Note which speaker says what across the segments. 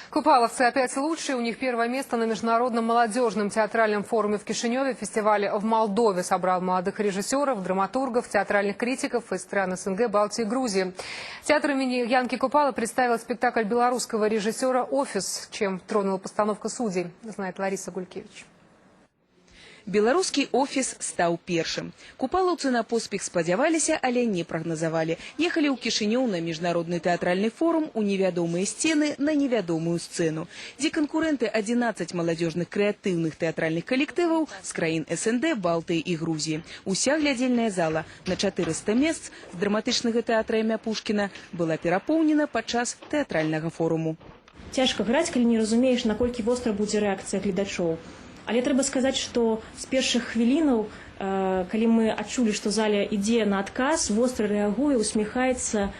Speaker 1: Купаловцы опять лучшие. У них первое место на международном молодежном театральном форуме в Кишиневе. Фестиваль в Молдове собрал молодых режиссеров, драматургов, театральных критиков из стран СНГ, Балтии и Грузии. Театр имени Янки Купала представил спектакль белорусского режиссера «Офис», чем тронула постановка судей, знает Лариса Гулькевич.
Speaker 2: Белорусский офис стал першым. Купалаўцы на поспех спадзяваліся, але не прагназавалі. Ехалі ў Кішынёў на міжнародны тэатральны форум у невядомыя сцены на невядомую сцэну, дзе канкурэнты 11 маладзёжных крэатыўных тэатральных калектываў з краін СНД, Балтыі і Грузіі. Уся глядзельная зала на 400 месц з драматычнага тэатра імя Пушкіна была перапоўнена падчас тэатральнага форуму.
Speaker 3: Цяжка граць, калі не разумееш, наколькі востра будзе рэакцыя гледачоў. Але трэба сказаць, што з першых хвілінаў, калі мы адчулі, што зале ідзе на адказ, востра рэагуе, усміхаецца,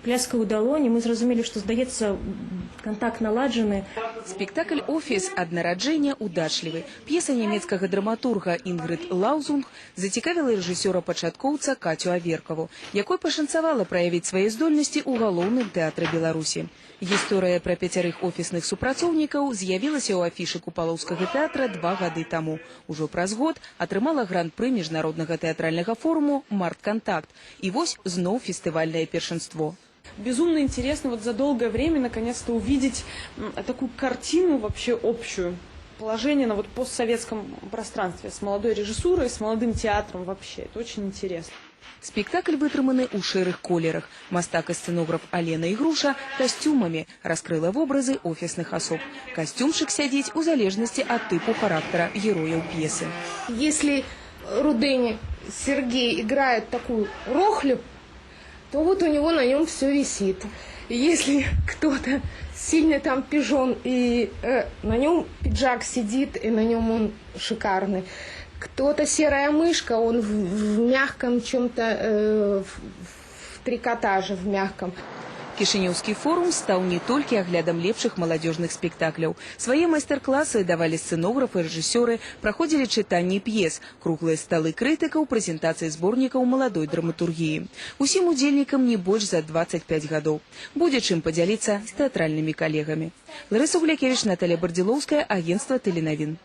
Speaker 3: пляскае ў далоні, мы зразумелі, што, здаецца, кантакт наладжаны.
Speaker 2: Спектакль «Офис» ад нараджэння удачлівы. П'еса нямецкага драматурга Інгрид Лаузунг зацікавіла рэжысёра-пачаткоўца Катю Аверкаву, якой пашанцавала праявіць свае здольнасці ў галоўным тэатры Беларусі. Гісторыя пра 5 офісных супрацоўнікаў з'явілася ў афішы Купалаўскага тэатра 2 гады таму. Ужо праз год атрымала гран-пры міжнароднага тэатральнага форуму «Март-Контакт». І вось зноў фестывальнае першынство.
Speaker 4: Безумно интересно вот за долгое время наконец-то увидеть такую картину вообще общую. Положение на вот постсоветском пространстве с молодой режиссурой, с молодым театром вообще. Это очень интересно.
Speaker 2: Спектакль вытрыманы ў шэрых колерах. Мастак і сцэнограф Алена Ігруша касцюмамі раскрыла вобразы офісных асоб. Костюмшик сядзіць у залежнасці ад тыпу характера герояў пьесы.
Speaker 5: Если Рудыня Сергей играет такую рохлю, то вот у него на нем все висит. Если кто-то сильный там пижон, и на нем пиджак сидит, и на нем он шикарный. Кто-то серая мышка, он в мягком чем-то, в трикотаже, в мягком.
Speaker 2: Кішынёўскі форум стаў не толькі аглядам лепшых маладзёжных спектакляў. Свае майстар-класы давалі сцэнографы, рэжысёры, праходзілі чытанні п'ес, круглыя сталы крытыкаў, прэзентацыі зборнікаў маладой драматургіі. Усім удзельнікам не больш за 25 гадоў. Будзе чым падзяліцца з тэатральнымі калегамі. Ларыса Гулькевич, Наталья Бардзілоўская, агентство Теленовин.